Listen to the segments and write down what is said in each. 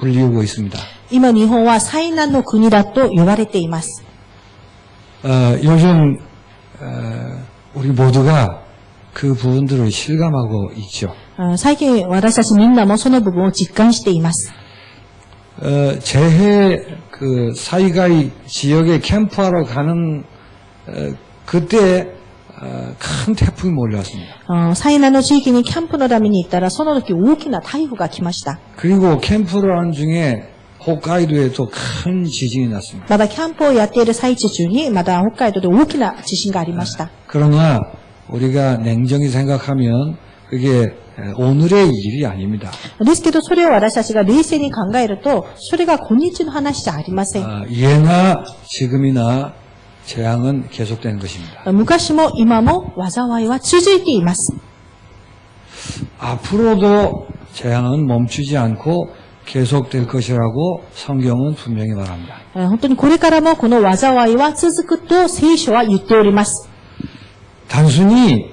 불리우고 있습니다. 今日本は災難の国だと呼ばれています。 요즘 우리 모두가 그 부분들을 실감하고 있죠. 最近私たちみんなもその部分を実感しています。 재해 그 사이가이 지역에 캠프하러 가는 그때 큰 태풍이 몰려왔습니다. 災難の地域にキャンプのために行ったら、その時大きな台風が来ました。 그리고 캠프를 하는 중에 홋카이도에도 큰 지진이 났습니다. まだキャンプをやっている最中に、まだ北海道で大きな地震がありました。 그러나 우리가 냉정히 생각하면 그게 오늘의 일이 아닙니다. ですけど、それを私たちが冷静に考えると、それが今日の話じゃありません。 예나 지금이나 재앙은 계속되는 것입니다. 昔も今も災いは続いています。 앞으로도 재앙은 멈추지 않고 계속될 것이라고 성경은 분명히 말합니다. 本当にこれからもこの災いは続くと聖書は言っております。 단순히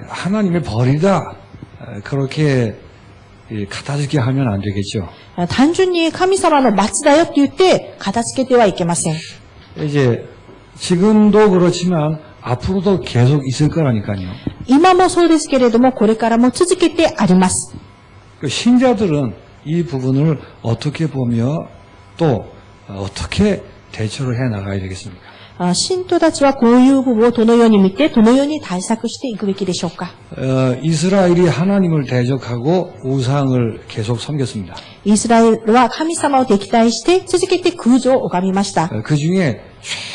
하나님의 벌이다 그렇게 가다듬게 하면 안 되겠죠. 単純に神様の罰だよって言って片付けてはいけません。 이제 지금도 그렇지만 앞으로도 계속 있을 거라니까요. 今もそうですけれども、これからも続けてあります。 신자들은 이 부분을 어떻게 보며 또 어떻게 대처를 해 나가야 되겠습니까? 信徒たちはこういう部分をどのように見て、どのように対策していくべきでしょうか。 이스라엘이 하나님을 대적하고 우상을 계속 섬겼습니다. イスラエルは神様を敵対して続けて空女を拝みました。 그 중에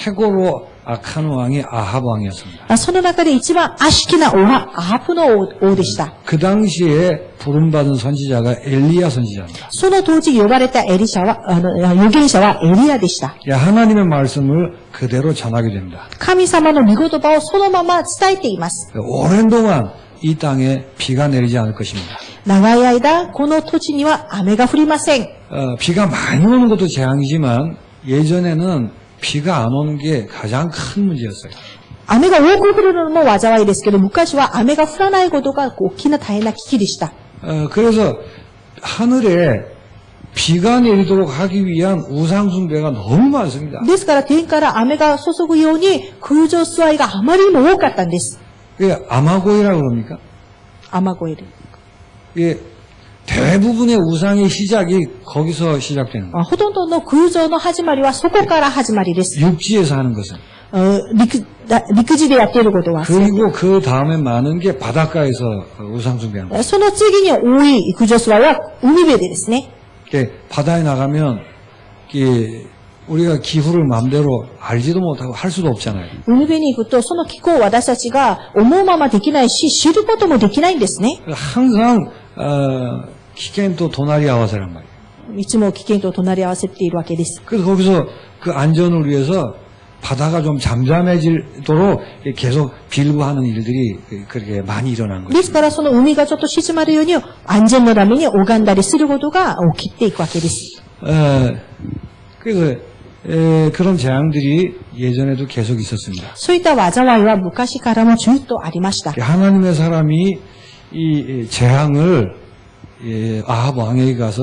최고로 악한 왕이 아합 왕이었습니다. その中で一番悪しきな王はアハプの王でした。 그 당시에 부름받은 선지자가 엘리야 선지자입니다. その当時呼ばれたエリシャは、預言者はエリアでした。 하나님의 말씀을 그대로 전하게 됩니다. 神様の御言葉をそのまま伝えています。 오랜 동안 이 땅에 비가 내리지 않을 것입니다. 長い間、この土地には雨が降りません。 비가 많이 오는 것도 재앙이지만 예전에는 비가 안 오는 게 가장 큰 문제였어요. 雨が多く降るのも災いですけど、昔は雨が降らないことが大きな大変な危機でした。 그래서 하늘에 비가 내리도록 하기 위한 우상 숭배가 너무 많습니다. ですから天から雨が注ぐように空上崇拝があまりにも多かったんです。 그게 아마고이라고 그럽니까? 雨声で。 이게 대부분의 우상의 시작이 거기서 시작되는 거예요. ほとんどの空上の始まりはそこから始まりです。 육지에서 하는 것은. 陸地でやっていることは。 그리고 그 다음에 많은 게 바닷가에서 우상 숭배하는 거예요. その次に多い空上崇拝は海辺でですね。 바다에 나가면 우리가 기후를 마음대로 알지도 못하고 할 수도 없잖아요. 海辺に行くとその気候を私たちが思うままできないし、知ることもできないんですね。 항상危険と隣り合わせ란 말이에요. いつも危険と隣り合わせているわけです。 그래서 거기서 그 안전을 위해서 바다가 좀 잠잠해지도록 계속 빌고하는 일들이 그렇게 많이 일어난 거예요. ですからその海がちょっと静まるように安全のために拝んだりすることが起きていくわけです。 그래서 그런 재앙들이 예전에도 계속 있었습니다. そういった災いは昔からもずっとありました。 하나님의 사람이 이 재앙을 아합 왕에게 가서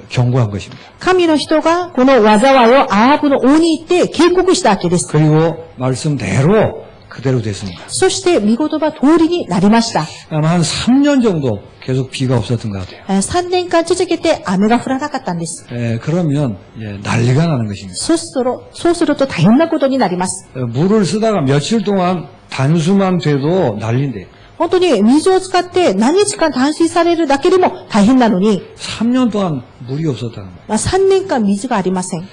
경고한 것입니다. 神の人がこの災いをアハブの王に行って警告したわけです。 그리고 말씀대로 그대로 됐습니다. そして御言葉通りになりました。 아마 한 3년 정도 계속 비가 없었던 것 같아요. 3年間続けて雨が降らなかったんです。 그러면 난리가 나는 것입니다. そうすると大変なことになります。 물을 쓰다가 며칠 동안 단수만 돼도 난리인데 本当に水を使って何日間断水されるだけでも大変なのに、 3년 동안 물이 없었다는 거예요. 3年間水がありません。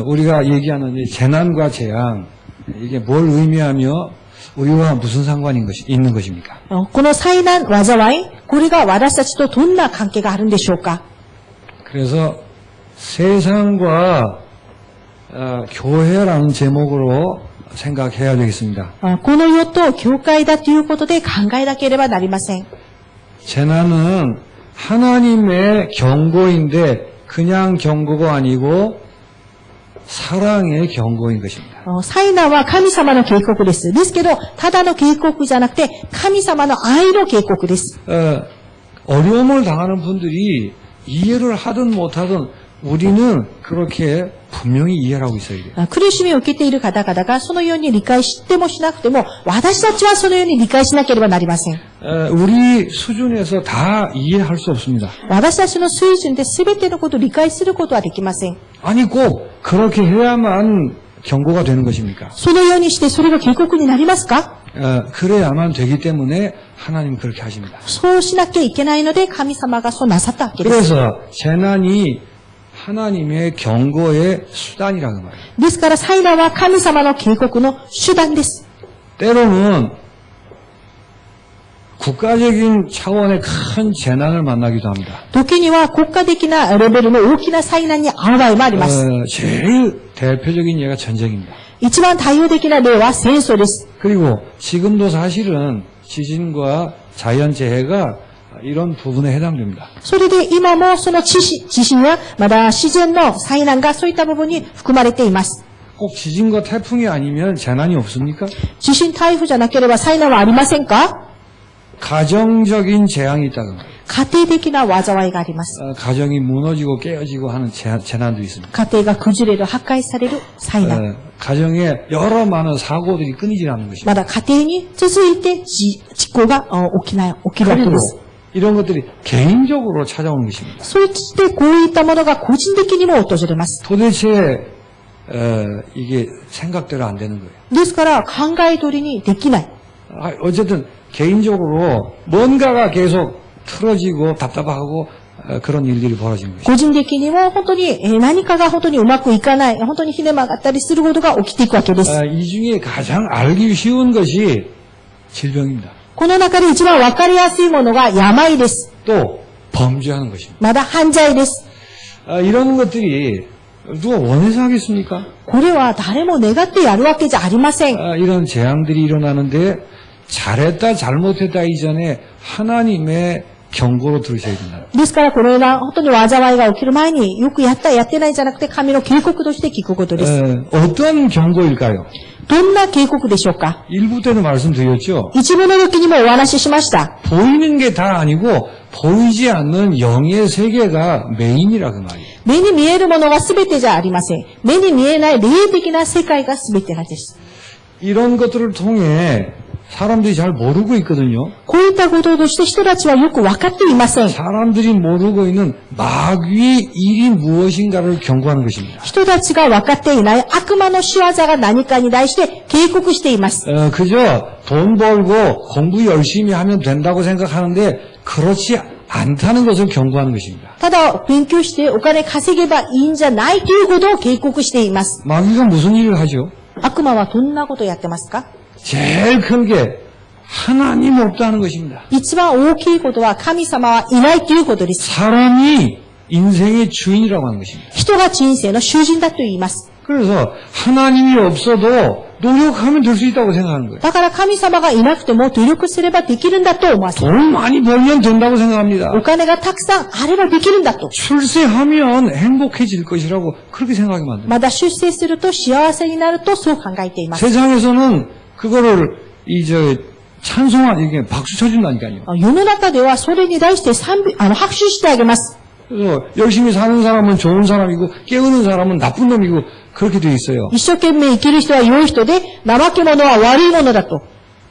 우리가 얘기하는 이 재난과 재앙, 이게 뭘 의미하며 우리와 무슨 상관이 있는 것입니까? この災難、災い、これが私たちとどんな関係があるんでしょうか。 그래서 세상과 교회라는 제목으로 생각해야 되겠습니다. この世と教会だということで考えなければなりません。 재난은 하나님의 경고인데 그냥 경고가 아니고 사랑의 경고인 것입니다. サイナは神様の警告です。ですけど、ただの警告じゃなくて、神様の愛の警告です。 어려움을 당하는 분들이 이해를 하든 못하든 우리는 그렇게 분명히 이해를 하고 있어야 돼요. 苦しみを受けている方々がそのように理解してもしなくても、私たちはそのように理解しなければなりません。 우리 수준에서 다 이해할 수 없습니다. 私たちの水準で全てのことを理解することはできません。 아니 꼭 그렇게 해야만 경고가 되는 것입니까? そのようにしてそれが警告になりますか？ 그래야만 되기 때문에 하나님 그렇게 하십니다. そうしなきゃいけないので神様がそうなさったわけです。 그래서 재난이 하나님의 경고의 수단이라는 말이에요. ですから災難は神様の警告の手段です。 때로는 국가적인 차원의 큰 재난을 만나기도 합니다. 時には国家的なレベルの大きな災難に遭う場合もあります。 제일 대표적인 예가 전쟁입니다. 一番対応的な例は戦争です。 그리고 지금도 사실은 지진과 자연재해가 이런 부분에 해당됩니다. それで今もその地震やまだ自然の災難がそういった部分に含まれています。 꼭 지진과 태풍이 아니면 재난이 없습니까? 地震台風じゃなければ災難はありませんか？ 가정적인 재앙이 있다는 거예요. 家庭的な災いがあります。 가정이 무너지고 깨어지고 하는 재난도 있습니다. 家庭が崩れる、破壊される災難。 가정에 여러 많은 사고들이 끊이질 않는 것입니다. まだ家庭に続いて事故が起きるわけで 그리고 す。 이런 것들이 개인적으로 찾아오는 것입니다. そしてこういったものが個人的にも訪れます。 도대체 이게 생각대로 안 되는 거예요. ですから考え通りにできない。 어쨌든 개인적으로 뭔가가 계속 틀어지고 답답하고 그런 일들이 벌어지는 것입니다. 個人的にも本当に何かが本当にうまくいかない、本当にひね曲がったりすることが起きていくわけです。 이 중에 가장 알기 쉬운 것이 질병입니다. この中で一番わかりやすいものが病です。 또 범죄하는 것입니다. まだ犯罪です。 이런 것들이 누가 원해서 하겠습니까? これは誰も願ってやるわけじゃありません。 이런 재앙들이 일어나는데 잘했다 잘못했다 이전에 하나님의 경고로 들으셔야 된다. ですからこのような本当に災いが起きる前によくやったやってないじゃなくて神の警告として聞くことです。 어떤 경고일까요? どんな警告でしょうか？ 일부 때도 말씀드렸죠. 一部の時にもお話ししました。 보이는 게 다 아니고 보이지 않는 영의 세계가 메인이라 그 말이에요. 目に見えるものは全てじゃありません。目に見えない霊的な世界が全てなんです。 이런 것들을 통해 사람들이 잘 모르고 있거든요. こういったこととして人たちはよく分かっていません。 사람들이 모르고 있는 마귀의 일이 무엇인가를 경고하는 것입니다. 人たちが分かっていない悪魔の仕業が何かに対して警告しています。 그저 돈 벌고 공부 열심히 하면 된다고 생각하는데 그렇지 않다는 것을 경고하는 것입니다. ただ勉強してお金稼げばいいんじゃないということを警告しています。 마귀가 무슨 일을 하죠? 悪魔はどんなことをやってますか？ 제일 큰 게 하나님 없다는 것입니다. 一番大きいことは神様はいないということです。 사람이 인생의 주인이라고 하는 것입니다. 人が人生の主人だと言います。 그래서 하나님이 없어도 노력하면 될 수 있다고 생각하는 거예요. だから神様がいなくても努力すればできるんだと思います。 돈 많이 벌면 된다고 생각합니다. お金がたくさんあればできるんだと。 출세하면 행복해질 것이라고 그렇게 생각하게 만듭니다. まだ出世すると幸せになるとそう考えています。 세상에서는 그거를 찬송하니 박수 쳐준다니까요. 世の中ではそれに対して拍手してあげます。 그래서 열심히 사는 사람은 좋은 사람이고 깨우는 사람은 나쁜 놈이고 그렇게 돼 있어요. 一生懸命生きる人は良い人で、怠け者は悪い者だと。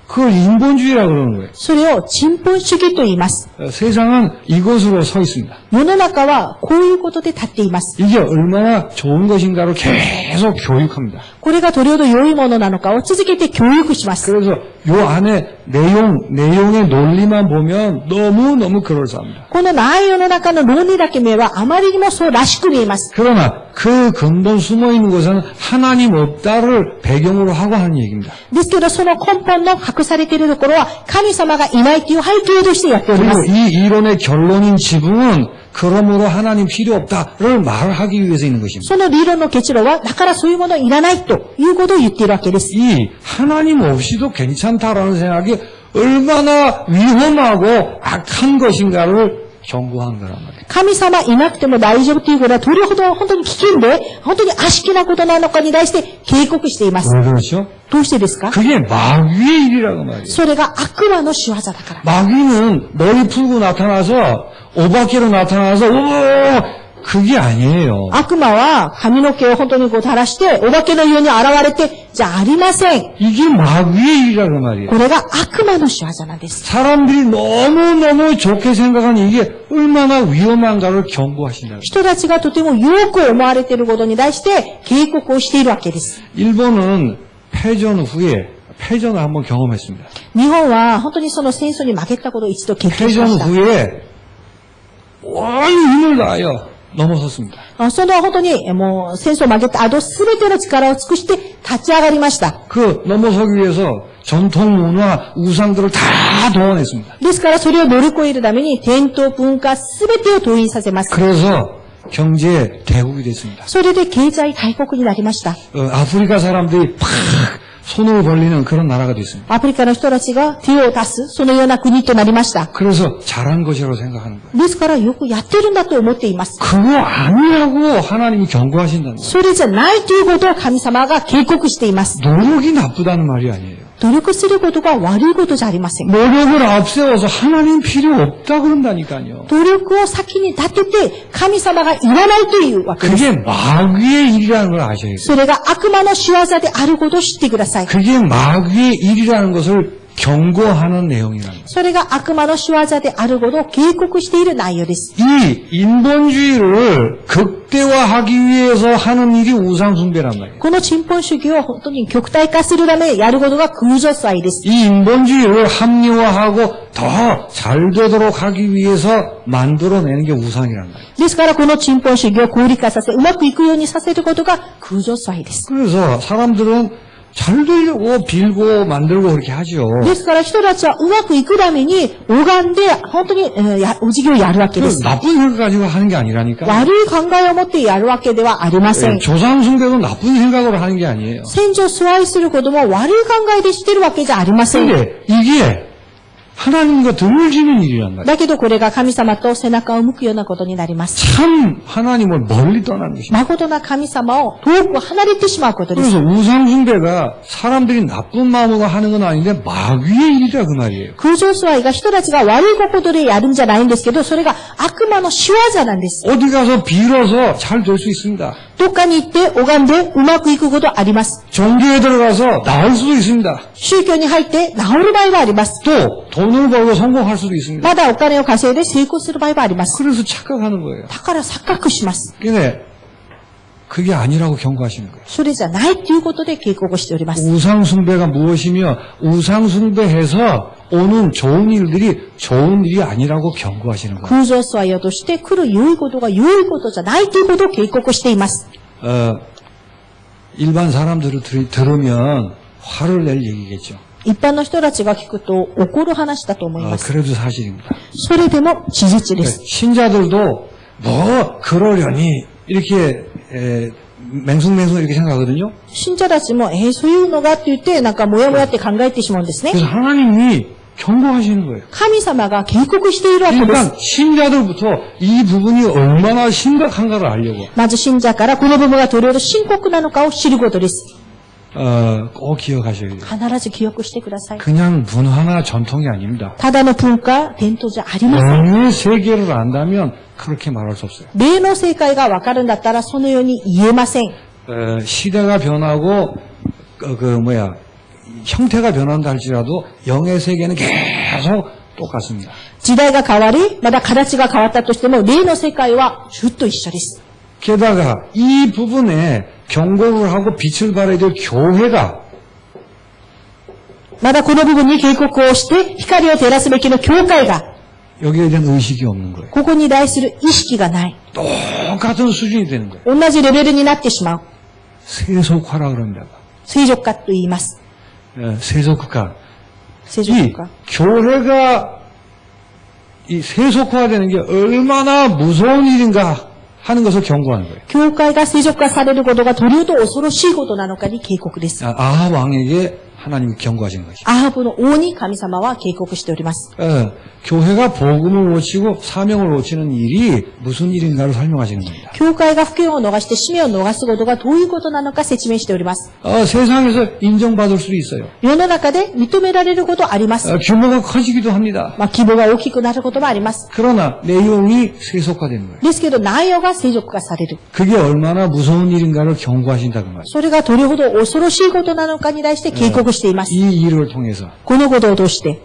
그걸 인본주의라고 그러는 거예요. それを陳腐主義と言います。 세상은 이것으로 서 있습니다. 世の中はこういうことで立っています。 이게 얼마나 좋은 것인가를 계속 교육합니다. これがどれほど良いものなのかを続けて教育します。 그래서 요 안에 내용의 논리만 보면 너무너무 그럴싸합니다. この内容の中の論理だけ見ればあまりにもそうらしく見えます。 그러나 그 근본 숨어 있는 것은 하나님 없다를 배경으로 하고 하는 얘기입니다. ですけどその根本の隠されているところは神様がいないという背景としてやっておりま 그리고 す。 이 이론의 결론인 지붕은 그러므로 하나님 필요 없다를 말하기 위해서 있는 것입니다. その理論の結論はだからそういうものいらないということを言っているわけです。 이 하나님 없이도 괜찮다라는 생각이 얼마나 위험하고 악한 것인가를 경고한 거란 말이에요. 神様いなくても大丈夫ということはどれほど本当に危険で、本当に悪しきなことなのかに対して警告しています。 왜 그렇죠? どうしてですか？ 그게 마귀의 일이라고 말이에요. それが悪魔の仕業だから。 마귀는 머리 풀고 나타나서 오밖에로 나타나서 오 그게 아니에요. 悪魔は髪の毛を本当にこう垂らして、お化けのように現れて、じゃありません。 이게 마귀의 일이라고 말이에요. これが悪魔の仕業なんです。 사람들이 너무너무 좋게 생각하는 이게 얼마나 위험한가를 경고하신다는 거예요. 人たちがとてもよく思われていることに対して警告をしているわけです。 일본은 패전 후에 패전을 한번 경험했습니다. 日本は本当にその戦争に負けたことを一度経験しま 패전 した。 후에 온 힘을 다하여 넘어섰습니다. その本当にもう戦争を負けた後、すべての力を尽くして立ち上がりました。 그 넘어서기 위해서 전통 문화 우상들을 다 동원했습니다. ですからそれを乗り越えるために伝統文化すべてを動員させます。 그래서 경제 대국이 됐습니다. それで経済大国になりました。 아프리카 사람들이 팍 손을 벌리는 그런 나라가 됐습니다. アフリカの人たちが手を出す、そのような国となりました。 그래서 잘한 것이라고 생각하는 거예요. ですからよくやってるんだと思っています。 그거 아니라고 하나님이 경고하신다는 거예요. それじゃないということを神様が警告しています。 노력이 나쁘다는 말이 아니에요. 努力することが悪いことじゃありません。 노력을 앞세워서 하나님 필요 없다 그런다니까요. 努力を先に立てて神様がいらないというわけです。 그게 마귀의 일이라는 걸 아셔야 돼요. それが悪魔の仕業であることを知ってください。 그게 마귀의 일이라는 것을 경고하는 내용이라는 거예요. それが悪魔の仕業であることを警告している内容です。 이 인본주의를 극대화하기 위해서 하는 일이 우상숭배란 말이에요. このチンポン主義を本当に極体化するためやることが空女祭です。 이 인본주의를 합리화하고 더 잘 되도록 하기 위해서 만들어내는 게 우상이란 말이에요. ですからこのチンポン主義を合理化させ、うまくいくようにさせることが空女祭です。 그래서 사람들은 잘 되려고 빌고 만들고 그렇게 하죠. ですから人たちはうまくいくために拝んで本当にお辞儀をやるわけで 그 す。 나쁜 생각 가지고 하는 게 아니라니까. 悪い考えを持ってやるわけではありません。 조상 숭배도 나쁜 생각으로 하는 게 아니에요. 先祖崇拝することも悪い考えでしてるわけじゃありません。 근데 이게 하나님과 등을 지는 일이란 말이에요. だけどこれが神様と背中を向くようなことになります。 참 하나님을 멀리 떠난 것입니다. 誠な神様を遠く離れてしまうことです。 그래서 우상 숭배가 사람들이 나쁜 마음으로 하는 건 아닌데 마귀의 일이다 그 말이에요. 空上崇拝が人たちが悪い心でやるんじゃないんですけど、それが悪魔の仕業なんです。 어디 가서 빌어서 잘 될 수 있습니다. どっかに行って拝んでうまくいくことあります。 종교에 들어가서 나을 수도 있습니다. 宗教に入って治る場合はあります。 또 돈을 벌고 성공할 수도 있습니다. まだお金を稼いで成功する場合はあります。 그래서 착각하는 거예요. だから錯覚します。 근데 그게 아니라고 경고하시는 거예요. それじゃないということで警告しております。 우상 숭배가 무엇이며 우상 숭배해서 오는 좋은 일들이 좋은 일이 아니라고 경고하시는 거예요. 空上崇拝として来る良いことが良いことじゃないということを警告しています。 일반 사람들을 들으면 화를 낼 얘기겠죠. 一般の人たちが聞くと怒る話だと思います。 그래도 사실입니다. それでも事実です。 신자들도 뭐 그러려니 이렇게 맹숭맹숭 이렇게 생각하거든요. 信者たちも、そういうのがって言って、なんかもやもやって考えてしまうんですね。 그래서 하나님이 경고하시는 거예요. 神様が警告しているわけです。 그러니까 신자들부터 이 부분이 얼마나 심각한가를 알려고 まず信者からこの部分がどれほど深刻なのかを知ることです。 꼭 기억하셔야 돼요. 必ず記憶してください。 그냥 문화나 전통이 아닙니다. ただの文化、伝統じゃありません。 영의 세계를 안다면 그렇게 말할 수 없어요. 霊の世界がわかるんだったらそのように言えません。 시대가 변하고 형태가 변한다 할지라도 영의 세계는 계속 똑같습니다. 時代が変わり、まだ形が変わったとしても、霊の世界はずっと一緒です。 게다가 이 부분에 경고를 하고 빛을 발해야 될 교회가 まだこの部分に警告をして光を照らすべきの教会が 여기에 대한 의식이 없는 거예요. ここに対する意識がない。 똑같은 수준이 되는 거예요. 同じレベルになってしまう。 세속화라 그럽니다. 聖俗化と言います。 세속화. 聖俗 이 化。 교회가 이 세속화되는 게 얼마나 무서운 일인가 하는 것을 경고하는 거예요. 教会が聖俗化されることがどれほど恐ろしいことなのかに警告です。 아합 왕에게 하나님이 경고하시는 것이죠. アハブの王に神様は警告しております。 교회가 복음을 놓치고 사명을 놓치는 일이 무슨 일인가를 설명하시는 겁니다. 教会が福音を逃して使命を逃すことがどういうことなのか説明しております。 세상에서 인정받을 수도 있어요. 世の中で認められることあります。 규모가 커지기도 합니다. 規模が大きくなることもあります。 그러나 내용이 세속화되는 거예요. ですけど内容が成熟化される。 그게 얼마나 무서운 일인가를 경고하신다고 말이에요. それがどれほど恐ろしいことなのかに対して警告しています。 이 일을 통해서 このことを通して、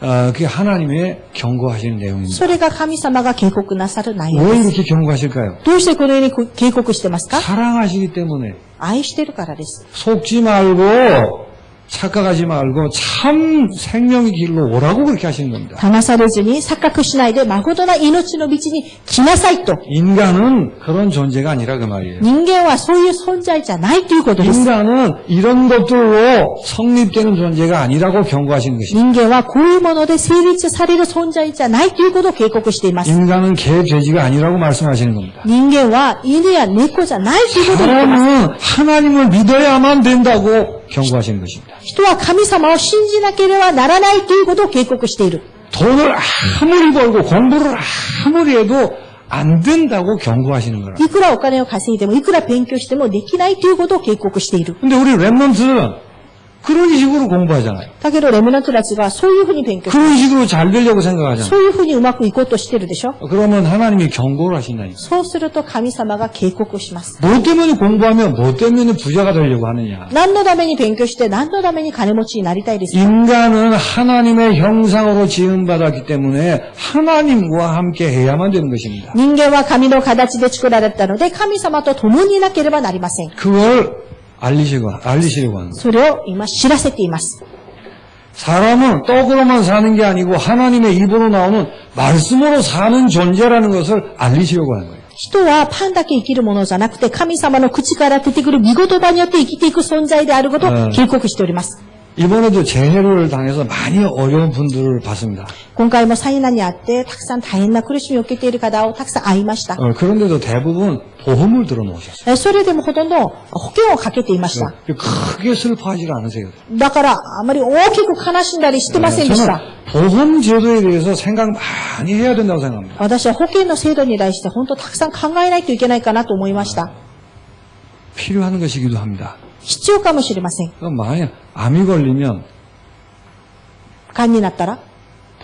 그게 하나님의 경고하시는 내용입니다. それが神様が警告なさる内容 왜 です。 이렇게 경고하실까요? どうしてこのように警告してますか？ 사랑하시기 때문에 愛してるからです。 속지 말고 착각하지 말고 참 생명의 길로 오라고 그렇게 하시는 겁니다. 騙されずに錯覚しないで誠な命の道に来なさいと。 인간은 그런 존재가 아니라 그 말이에요. 人間はそういう存在じゃないということです。 인간은 이런 것들로 성립되는 존재가 아니라고 경고하시는 것입니다. 人間はこういうもので成立される存在じゃないということを警告しています。 인간은 개, 돼지가 아니라고 말씀하시는 겁니다. 人間は犬や猫じゃないということを言っています。 사람은 하나님을 믿어야만 된다고 경고하시는 것입니다. 人は神様を信じなければならないということを警告している。 돈을 아무리 벌고 공부를 아무리 해도 안 된다고 경고하시는 거라. いくらお金を稼いでも、いくら勉強してもできないということを警告している。 근데 우리 랩런트는 그런 식으로 공부하잖아요. だけど、レムナントたちがそういうふうに勉強して、 그런 식으로 잘 되려고 생각하잖아요. そういうふうにうまくいこうとしてるでしょ。 그러면 하나님이 경고를 하신다니까. そうすると神様が警告します。 뭐 때문에 공부하면 뭐 때문에 부자가 되려고 하느냐. 何のために勉強して、何のために金持ちになりたいですか？ 인간은 하나님의 형상으로 지음받았기 때문에 하나님과 함께 해야만 되는 것입니다. 人間は神の形で作られたので、神様と共にいなければなりません。 그걸 알리시려고 하는 거예요. それを今知らせています。 사람은 떡으로만 사는 게 아니고 하나님의 입으로 나오는 말씀으로 사는 존재라는 것을 알리시려고 하는 거예요. 人はパンだけ生きるものじゃなくて、神様の口から出てくる御言葉によって生きていく存在であることを警告しております。 이번에도 재해를 당해서 많이 어려운 분들을 봤습니다. 今回も災難にあって、たくさん大変な苦しみを受けている方をたくさん会いました。 그런데도 대부분 보험을 들어놓으셨어요. それでもほとんど保険をかけていました。 크게 슬퍼하지 않으세요. だから、あまり大きく悲しんだりしてませんでした。 저는 보험 제도에 대해서 생각 많이 해야 된다고 생각합니다. 私は保険の制度に対して本当たくさん考えないといけないかなと思いました。 필요한 것이기도 합니다. 必要かもしれません。 만약 암이 걸리면 癌になったら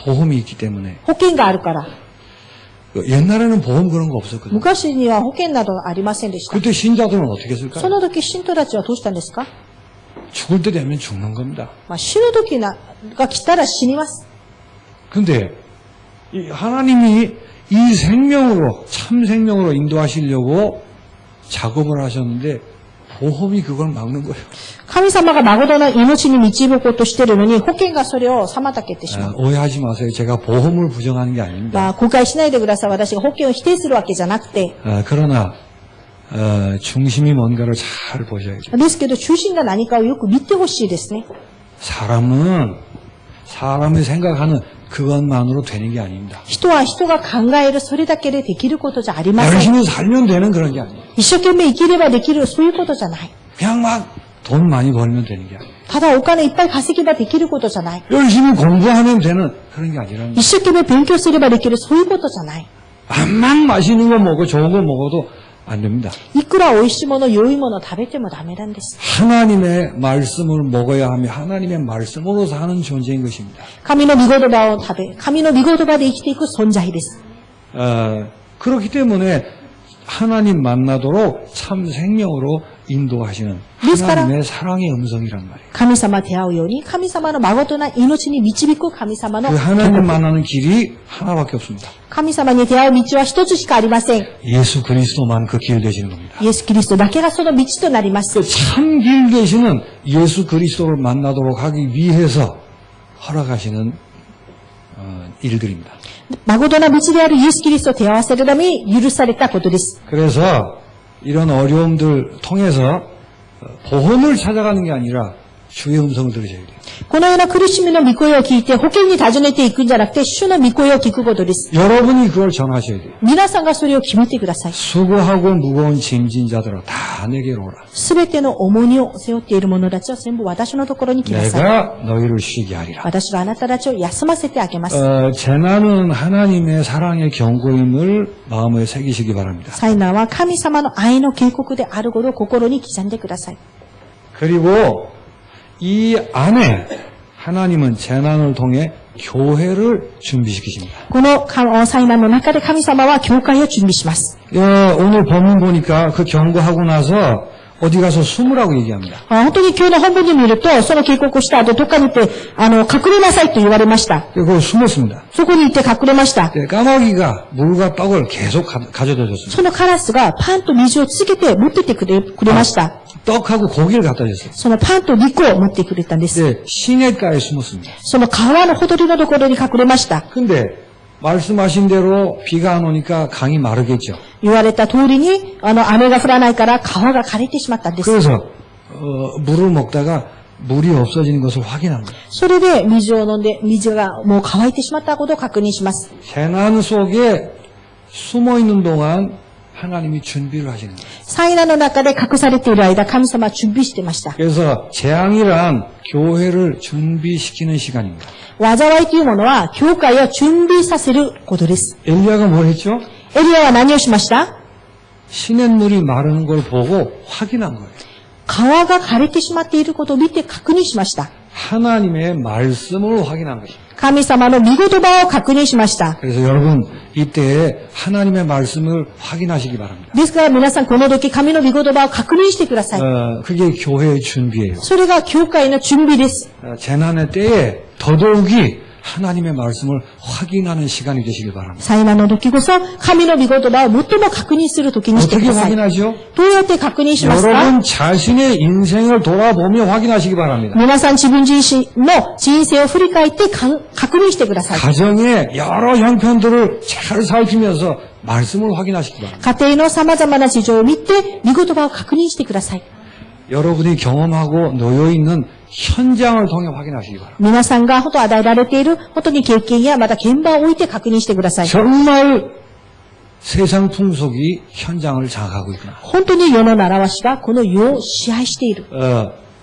보험이 있기 때문에. 保険があるから。 옛날에는 보험 그런 거 없었거든요. 昔には保険などありませんでした。 그때 신자들은 어떻게 そ 했을까요? の時信徒たちはどうしたんですか？ 죽을 때 되면 죽는 겁니다. 死ぬ時が来たら死にます。 근데 이 하나님이 이 생명으로 참 생명으로 인도하시려고 작업을 하셨는데 보험이 그걸 막는 거예요. 神様が誠の命に導こうとしているのに、保険がそれを妨げてしまう。 오해하지 마세요. 제가 보험을 부정하는 게 아닙니다. 誤解しないでください。私が保険を否定するわけじゃなくて。 그러나 중심이 뭔가를 잘 보셔야죠. ですけど、中心が何かをよく見てほしいですね。 사람은 사람이 생각하는 그것만으로 되는 게 아닙니다. 人は人が考えるそれだけでできることじゃありません。 열심히 살면 되는 그런 게 아니에요. 一生懸命生きればできるそういうことじゃない。 그냥 막 돈 많이 벌면 되는 게 아니에요. ただお金いっぱい稼げばできることじゃない。 열심히 공부하면 되는 그런 게 아니라는 거예요. 一生懸命勉強すればできるそういうことじゃない。 암만 맛있는 거 먹고 좋은 거 먹어도 안 됩니다. いくら美味しいもの、良いもの食べてもダメなんです。 하나님의 말씀을 먹어야 하며 하나님의 말씀으로 사는 존재인 것입니다. 神の御言葉を食べ、神の御言葉で生きていく存在です。 그렇기 때문에 하나님 만나도록 참 생명으로 인도하시는 하나님의 사랑의 음성이란 말이에요. 神様出会うように、神様の誠な命に導く神様の 그 하나님 만나는 길이 하나밖에 없습니다. 神様に出会う道は一つしかありません。 예수 그리스도만 그 길 되시는 겁니다. イエス・キリストだけがその道となります。 참 길 되시는 예수 그리스도를 만나도록 하기 위해서 허락하시는 일들입니다. 誠な道であるイエス・キリストを手合わせるために許されたことです。 그래서 이런 어려움들 통해서 보험을 찾아가는 게 아니라 주의 음성을 들으셔야 돼요. このような苦しみの御声を聞いて保険に尋ねていくんじゃなくて主の御声を聞くことです。 여러분이 그걸 전하셔야 돼요. 皆さんがそれを決めてください。 수고하고 무거운 짐진 자들아 다 내게로 오라. すべての重荷を背負っている者たちは全部私のところに来なさい。 내가 너희를 쉬게 하리라. 私があなたたちを休ませてあげます。 재난은 하나님의 사랑의 경고임을 마음에 새기시기 바랍니다. 災難は神様の愛の警告であることを心に刻んでください。 그리고 이 안에 하나님은 재난을 통해 교회를 준비시키십니다. この災難の中で神様は教会を準備します。 오늘 본문 보니까 그 경고하고 나서 어디 가서 숨으라고 얘기합니다. 本当に今日の本文で見ると、その警告をした後、どっかに行って、隠れなさいと言われました。 그리고 숨었습니다. そこに行って隠れました。 까마귀가 물과 떡을 계속 가져다 줬습니다. そのカラスがパンと水を続けて持ってってくれました。 떡하고 고기를 갖다 줬어요. そのパンと肉を持ってくれたんです。 시냇가에 숨었습니다. その川のほとりのところに隠れました。 근데 말씀하신 대로 비가 안 오니까 강이 마르겠죠. 言われた通りに、雨が降らないから川が枯れてしまったんです。 그래서 물을 먹다가 물이 없어지는 것을 확인한 거예요. それで水を飲んで、水がもう乾いてしまったことを確認します。 재난 속에 숨어 있는 동안 하나님이 준비를 하시는 거예요. 災難の中で隠されている間、神様は準備してました。 그래서 재앙이란 교회를 준비시키는 시간입니다. 災いというものは、教会を準備させることです。 엘리야가 뭘 했죠? エリアは何をしました？ 시냇물이 마르는 걸 보고 확인한 거예요. 川が枯れてしまっていることを見て確認しました。 하나님의 말씀을 확인한 것입니다. 神様の御言葉を確認しました。 그래서 여러분 이때에 하나님의 말씀을 확인하시기 바랍니다. ですから皆さんこの時神の御言葉を確認してください。 그게 교회의 준비예요. それが教会の準備です。 재난의 때에 더더욱이 하나님의 말씀을 확인하는 시간이 되시길 바랍니다. 災難の時こそ神の御言葉を最も確認する時にしてく 어떻게 ださい。 확인하죠? どうやって確認しますか？ 여러분 자신의 인생을 돌아보며 확인하시기 바랍니다. 皆さん自分自身の人生を振り返って確認してください。 가정의 여러 형편들을 잘 살피면서 말씀을 확인하시기 바랍니다. 家庭の様々な事情を見て御言葉を確認してください。 여러분이 경험하고 놓여있는 현장을 통해 확인하시기 바랍니다. 皆さんが本当与えられている本当に経験やまた現場を置いて確認してください。 정말 세상 풍속이 현장을 장악하고 있구나. 本当に世の習わしがこの世を支配している。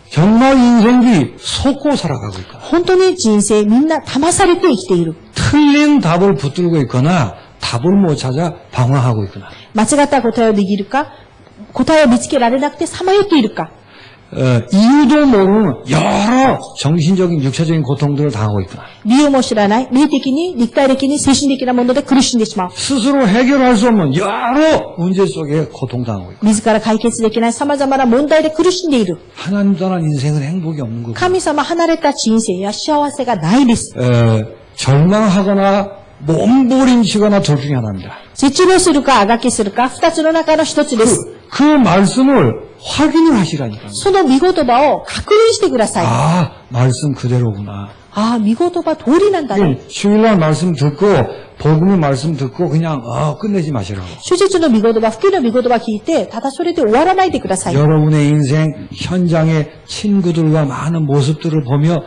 정말 인생이 속고 살아가고 있구나. 本当に人生みんな騙されて生きている。 틀린 답을 붙들고 있거나 답을 못 찾아 방황하고 있구나. 間違った答えを握るか、答えを見つけられなくてさまよっているか。 이유도 모르는 여러 정신적인 육체적인 고통들을 당하고 있구나. 理由も知らない、霊的に、肉体的に、精神的なもので苦しんでしまう。 스스로 해결할 수 없는 여러 문제 속에 고통당하고 있고 自ら解決できない様々な問題で苦しんでいる。 하나님 떠난 인생은 행복이 없는 거고 神様離れた人生や幸せがないです。 절망하거나 몸부림치거나 둘 중에 하나입니다. 絶望するか、あがきするか、二つの中の一つです。 그 말씀을 확인을 하시라니까요. その御言葉を確認してください。아, 말씀 그대로구나. ああ、御言葉通りなんだね。 주일날 말씀 듣고 복음의 말씀 듣고 그냥 끝내지 마시라고. 主実の御言葉、福音の御言葉聞いて、ただそれで終わらないでください。 여러분의 인생 현장의 친구들과 많은 모습들을 보며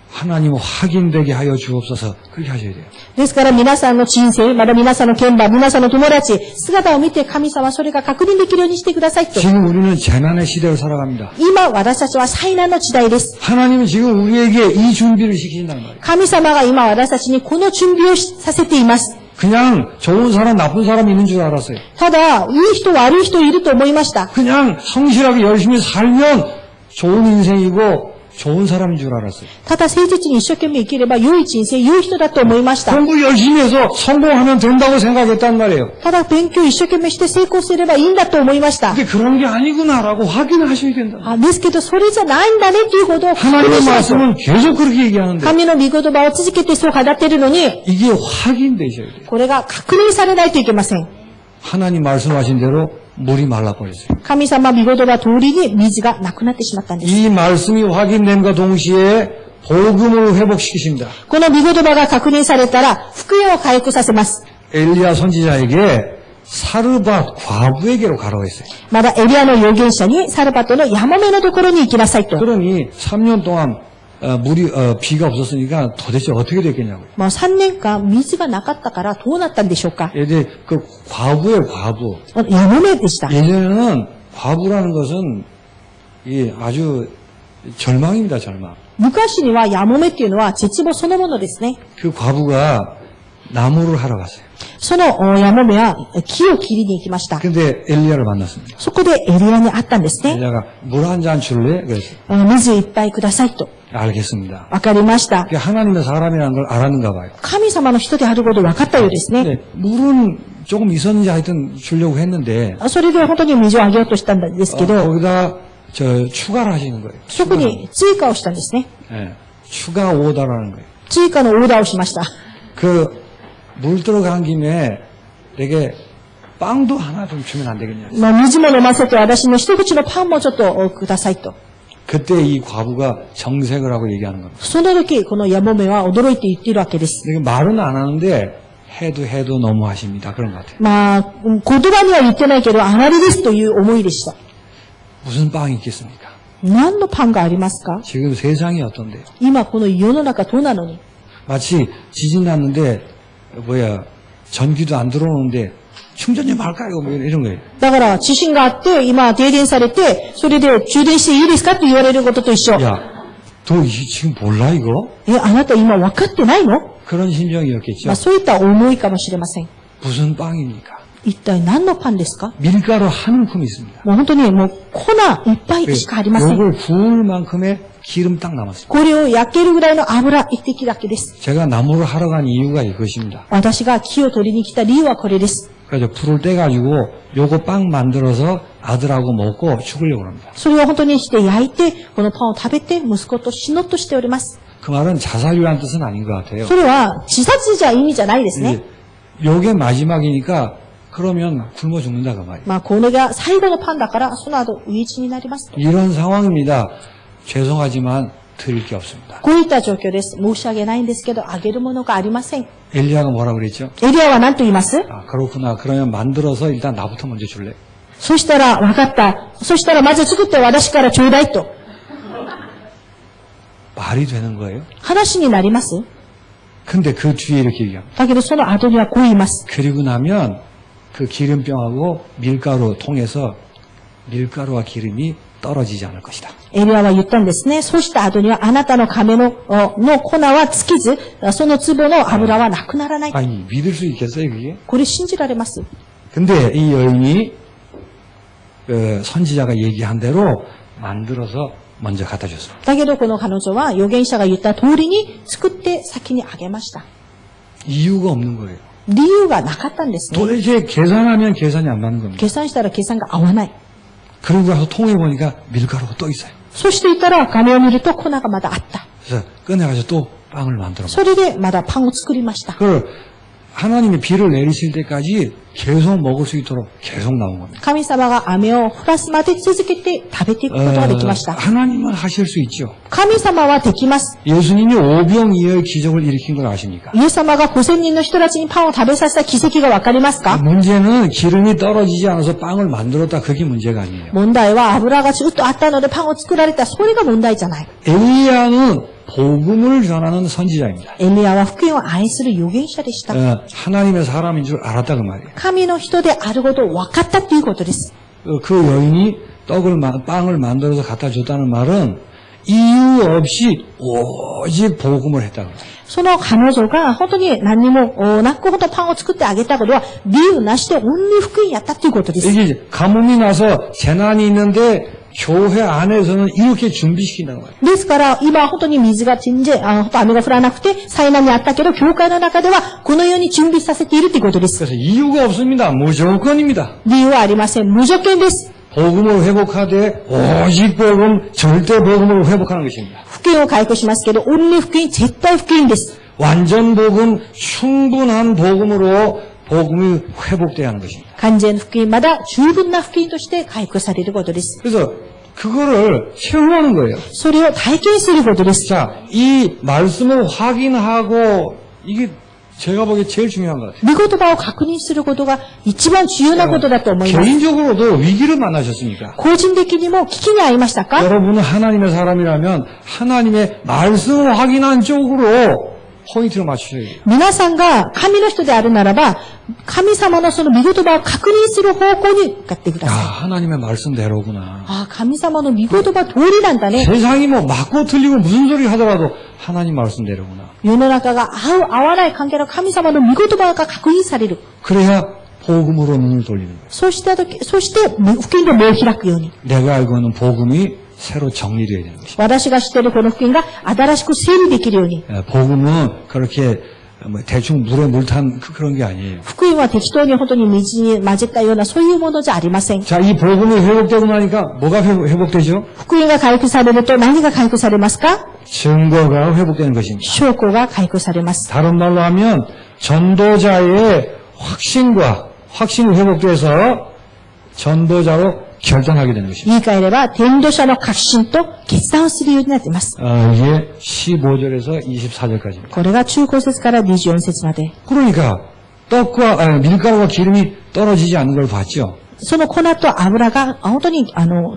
하나님을 확인되게 하여 주옵소서. 그렇게 하셔야 돼요. ですから皆さんの人生、また皆さんの現場、皆さんの友達、姿を見て神様それが確認できるようにしてくださいと。 지금 우리는 재난의 시대를 살아갑니다. 今私たちは災難の時代です。 하나님은 지금 우리에게 이 준비를 시키신다는 말이에요. 神様が今私たちにこの準備をさせています。 그냥 좋은 사람 나쁜 사람 있는 줄 알았어요. ただ、いい人悪い人いると思いました。 그냥 성실하게 열심히 살면 좋은 인생이고 좋은 사람인 줄 알았어요. ただ誠実に一生懸命生きれば良い人生、良い人だと思いました。 공부 열심히 해서 성공하면 된다고 생각했단 말이에요. ただ勉強一生懸命して成功すればいいんだと思いました。 근데 그런 게 아니구나라고 확인하셔야 된다. ですけど、それじゃないんだねっていうことを確認 하나님의 します。 말씀은 계속 그렇게 얘기하는데 神の御言葉を続けてそう語っているのに、 이게 확인되셔야 돼요. これが確認されないといけません。 하나님 말씀하신 대로 물이 말라버렸어요. 神様御言葉通りに水がなくなってしまったんです。 이 말씀이 확인됨과 동시에 복음을 회복시키십니다. この御言葉が確認されたら、福音を回復させます。 엘리야 선지자에게 사르밧 과부에게로 가라고 했어요. まだエリアの預言者にサルバトのヤモメのところに行きなさいと。 그러니 3년 동안 비가 없었으니까 도대체 어떻게 됐겠냐고요. もう3年間水がなかったからどうなったんでしょうか。 이제 그 과부예요, 과부. ヤモメでした。 예전에는 과부라는 것은 이 아주 절망입니다, 절망. 昔にはヤモメっていうのは絶望そのものですね。 그 과부가 나무를 하러 갔어요. そのヤモメは木を切りに行きました。 근데 엘리야를 만났습니다. そこでエリアに会ったんですね。 엘리야가 물 한 잔 줄래? 그랬어요. 水いっぱいくださいと。 알겠습니다. わかりました。 그게 하나님의 사람이라는 걸 알았는가 봐요. 神様の人であること分かったようですね。 근데 물은 조금 있었는지 하여튼 주려고 했는데 それで本当に水をあげようとしたんですけど、 거기다 추가를 하시는 거예요. そこに追加をしたんですね。 예, 추가 오더라는 거예요. 追加のオーダーをしました。 그 물 들어간 김에 내게 빵도 하나 좀 주면 안 되겠냐. 水も飲ませて私の一口のパンもちょっとくださいと。 그때 이 과부가 정색을 하고 얘기하는 겁니다. その時、このヤモメは驚いて言っているわけです。 이게 말은 안 하는데 해도 너무하십니다. 그런 것 같아요. まあ、言葉には言ってないけど、あまりですという思いでした。 무슨 빵이 있겠습니까? 何のパンがありますか？ 지금 세상이 어떤데요? 今この世の中どうなのに。 마치 지진 났는데 전기도 안 들어오는데 충전 좀 할까요? 뭐 이런 거예요. だから、地震があって、今停電されて、それで充電していいですかって言われることと一緒。 야, 너 지금 몰라 이거? あなた今分かってないの？ 그런 심정이었겠죠. そういった思いかもしれません。 무슨 빵입니까? 一体何のパンですか？ 밀가루 한 움큼 있습니다. もう本当にもう粉いっぱいしかありません。 요걸 구울 만큼의 기름 딱 남았습니다. これを焼けるぐらいの油一滴だけです。 제가 나무를 하러 간 이유가 이것입니다. 私が木を取りに来た理由はこれです。 그래서 불을 떼가지고 요거 빵 만들어서 아들하고 먹고 죽으려고 합니다. それを本当にして焼いて、このパンを食べて息子と死のうとしております。 그 말은 자살이라는 뜻은 아닌 것 같아요. それは自殺じゃ意味じゃないですね。 요게 마지막이니까 그러면 굶어 죽는다 그 말이에요. まあ、これが最後のパンだから、その後、飢え死になりますと。 이런 상황입니다. 죄송하지만 드릴 게 없습니다. こういった状況です。申し訳ないんですけど、あげるものがありません。 엘리야가 뭐라고 그랬죠? エリアは何と言います？ 아, 그렇구나. 그러면 만들어서 일단 나부터 먼저 줄래? そしたら、わかった。そしたら、まず作って私からちょうだいと。 말이 되는 거예요? 話になります？ 근데 그 뒤에 이렇게 얘기합니다. だけど、その後にはこう言います。 그리고 나면 그 기름병하고 밀가루 통해서 밀가루와 기름이 떨어지지 않을 것이다. エリアは言ったんですね。そうした後には、あなたの亀の粉は尽きず、その壺の油はなくならない。 아니 믿을 수 있겠어요 그게? これ信じられます？ 근데 이 여인이 선지자가 얘기한 대로 만들어서 먼저 갖다 줬습니다. だけど、この彼女は預言者が言った通りに作って先にあげました。 이유가 없는 거예요. 理由がなかったんですね。 도대체 계산하면 계산이 안 맞는 겁니다. 計算したら計算が合わない。 그러고 가서 통해 보니까 밀가루가 또 있어요. そしていたら、亀を見ると粉がまだあった。 그래서 꺼내가지고 또 빵을 만들어. それでまだパンを作りました。 그걸 하나님이 비를 내리실 때까지 계속 먹을 수 있도록 계속 나온 겁니다. 神様が雨を降らすまで続けて食べていくことができました。 하나님은 하실 수 있죠. 神様はできます。 예수님이 오병이어의 기적을 일으킨 걸 아십니까? イエス様が5000人の人たちにパンを食べさせた奇跡がわかりますか？ 문제는 기름이 떨어지지 않아서 빵을 만들었다. 그게 문제가 아니에요. 問題は油がずっとあったのでパンを作られた。それが問題じゃない。 엘리야는 복음을 전하는 선지자입니다. エリアは福音を愛する預言者でした。 하나님의 사람인 줄 알았다 그 말이에요. 神の人であることを分かったということです。 그 여인이 빵을 만들어서 갖다 줬다는 말은 이유 없이 오직 복음을 했다고. その彼女が本当に何にもなくほどパンを作ってあげたことは理由なしでオンリー福音やったということです。 이게 가뭄이 나서 재난이 있는데 교회 안에서는 이렇게 준비시킨다는 거예요. ですから今本当に水が雨が降らなくて災難にあったけど教会の中ではこのように準備させているということです。 그래서 이유가 없습니다. 무조건입니다. 理由はありません。無条件です。 복음을 회복하되 오직 복음, 절대 복음을 회복하는 것입니다. 福音を回復しますけど、オンリー福音、絶対福音です。 완전 복음, 충분한 복음으로 복음이 회복돼야 하는 것입니다. 完全福音、まだ十分な福音として回復されることです。 그래서 그거를 체험하는 거예요. それを体験することです。 자, 이 말씀을 확인하고 이게 제가 보기에 제일 중요한 것 같아요. 見言葉を確認することが一番重要なことだと思います。 개인적으로도 위기를 만나셨습니까? 個人的にも危機に遭いましたか？ 여러분은 하나님의 사람이라면 하나님의 말씀을 확인한 쪽으로 포인트를 맞추셔야 돼요. 皆さんが神の人であるならば、神様のその見言葉を確認する方向に向かってくだ 야, さい。 하나님의 말씀대로구나. ああ、神様の見言葉通りなんだね。 세상이 뭐 맞고 틀리고 무슨 소리 하더라도 하나님 말씀대로구나. 世の中が合う合わない関係の神様の見言葉が確認される。 그래야 복음으로 눈을 돌리는 거예요. そして福音で目を開くように。 내가 알고 있는 복음이 새로 정리되어야 되는 것입니다. 私が知っているこの福音が新しく整理できるように。 복음은 그렇게 뭐 대충 물에 물 탄 그런 게 아니에요. 福音は適当に本当に水に混ぜたようなそういうものじゃありません。 자, 이 복음이 회복되고 나니까 뭐가 회복되죠? 福音が回復されると何が回復されますか？ 증거가 회복되는 것입니다. 証拠が回復されます。 다른 말로 하면 전도자의 확신이 회복돼서 전도자로 결단하게 되는 것입니다. 言い換えれば、伝道者の確信と決断をするようになっています。 이게 15절에서 24절까지입니다. これが中高節から24節まで。 그러니까 밀가루와 기름이 떨어지지 않는 걸 봤죠. その粉と油が本当に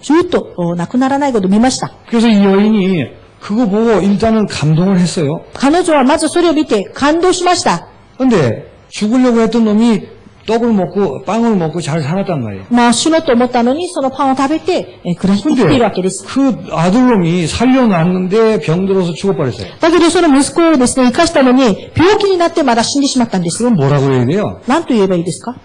ずっとなくならないことを見ました。 그래서 이 여인이 그거 보고 일단은 감동을 했어요. 彼女はまずそれを見て感動しました。 근데 죽으려고 했던 놈이 빵을 먹고 잘 살았단 말이에요. まあ死のうと思ったのにそのパンを食べて暮らして生きているわけです。 그 아들놈이 살려놨는데 병들어서 죽어버렸어요. だけどその息子をですね、生かしたのに病気になってまだ死んでしまったんです。 그럼 뭐라고 해야 돼요? 何と言えばいいですか？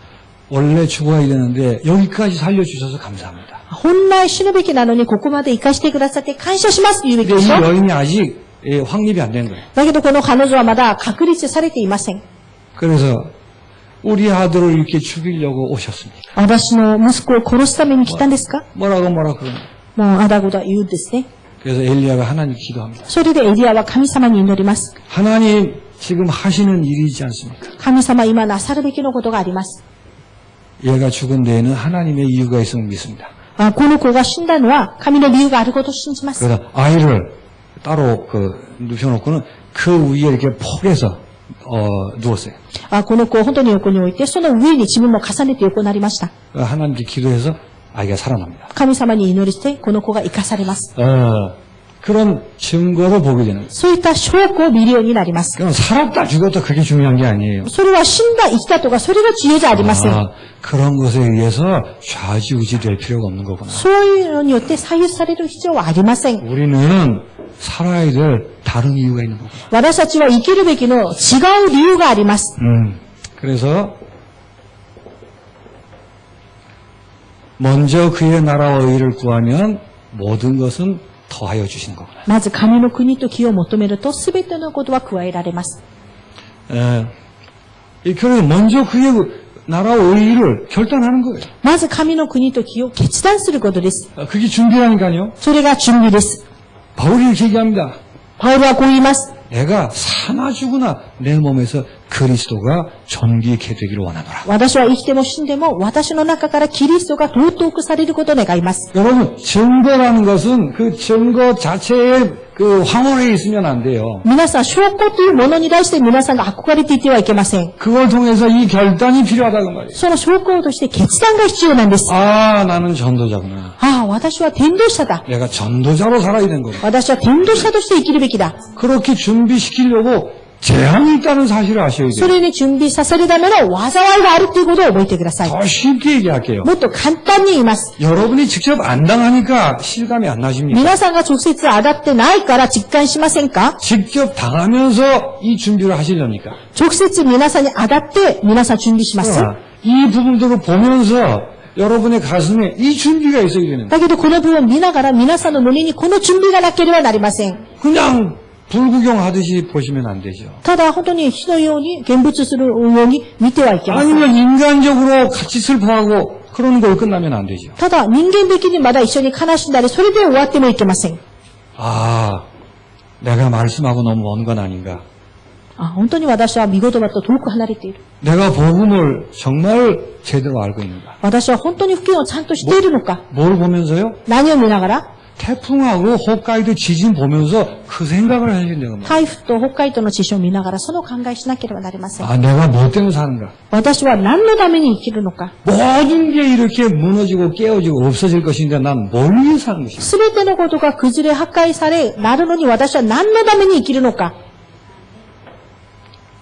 원래 죽어야 되는데 여기까지 살려주셔서 감사합니다. 本来死ぬべきなのにここまで生かしてくださって感謝しますと言うべき 근데 で 이 しょ。 여인이 아직 확립이 안 된 거예요. だけどこの彼女はまだ確立されていません。 그래서 우리 아들을 이렇게 죽이려고 오셨습니다. 私の息子を殺すために来たんですか？ 뭐라고 그러나. もうあだこだ言うんですね。 그래서 엘리야가 하나님 기도합니다. それでエリアは神様に祈ります。 하나님 지금 하시는 일이지 않습니까? 神様今なさるべきのことがあります。 얘가 죽은 데에는 하나님의 이유가 있음을 믿습니다. この子が死んだのは神の理由があることを信じます。 그래서 아이를 따로 눕혀놓고는 그 위에 이렇게 폭에서 누웠어요. この子を本当に横に置いて、その上に自分も重ねて横になりました。 하나님께 기도해서 아이가 살아납니다. 神様に祈りして、この子が生かされます。 그런 증거를 보게 되는 거예요. そういった証拠を見るようになります。 그럼 살았다 죽었다 그게 중요한 게 아니에요. それは死んだ生きたとか、それが重要じゃありません。 그런 것에 의해서 좌지우지 될 필요가 없는 거구나. そういうのによって左右される必要はありません。 우리는 살아야 될 다른 이유가 있는 거구나. 私たちは生きるべきの違う理由があります。 그래서 먼저 그의 나라와 의를 구하면 모든 것은 더하여 주시는 거구나. まず神の国と義を求めると全てのことは加えられます。 그래서 먼저 그의 나라와 의를 결단하는 거예요. まず神の国と義を決断することです。 그게 준비라니까요. それが準備です。 바울이 이렇게 얘기합니다. パウロはこう言います。 내가 사나 죽으나 내 몸에서 그리스도가 존귀케 되기를 원하노라. 私は生きても死んでも私の中からキリストが尊くされることを願います。 여러분, 증거라는 것은 그 증거 자체에 그 황홀해 있으면 안 돼요. 皆さん、証拠というものに対して皆さんが憧れていてはいけません。 그걸 통해서 이 결단이 필요하다고 말이에요. その証拠として決断が必要なんです。 나는 전도자구나. 私は伝道者だ。 내가 전도자로 살아야 되는 거야. 私は伝道者として生きるべきだ。 그렇게 준비시키려고 제한이 있다는 사실을 아셔야 そ 돼요. れに準備させるための災いがあるということを覚えてください。 더 쉽게 얘기할게요. もっと簡単に言います。 여러분이 직접 안 당하니까 실감이 안 나십니까? 皆さんが直接当たってないから実感しませんか？ 직접 당하면서 이 준비를 하시려니까. 直接皆さんに当たって皆さん準備します。 이 부분들을 보면서 여러분의 가슴에 이 준비가 있어야 되는 거예요. だけどこの部分を見ながら皆さんの胸にこの準備がなければなりません。 그냥 불구경하듯이 보시면 안 되죠. ただ本当に火のように見物するように見てはいけません。 아니면 인간적으로 같이 슬퍼하고 그런 걸 끝나면 안 되죠. ただ人間的にまだ一緒に悲しんだりそれで終わってもいけません。 내가 말씀하고 너무 먼 건 아닌가. 本当に私は見言葉と遠く離れている。 내가 복음을 정말 제대로 알고 있는가. 私は本当に福音をちゃんとしているのか。 뭘 보면서요? 何を見ながら 태풍하고 홋카이도 지진 보면서 그 생각을 하셔야 되는 겁니다. 台風と北海道の地震を見ながらその考えしなければなりません。 아, 내가 뭐 때문에 사는가? 私は何のために生きるのか。 모든 게 이렇게 무너지고 깨어지고 없어질 것인데 난 뭘 위해 사는 것인가? すべてのことが崩れ破壊され、なるのに私は何のために生きるのか。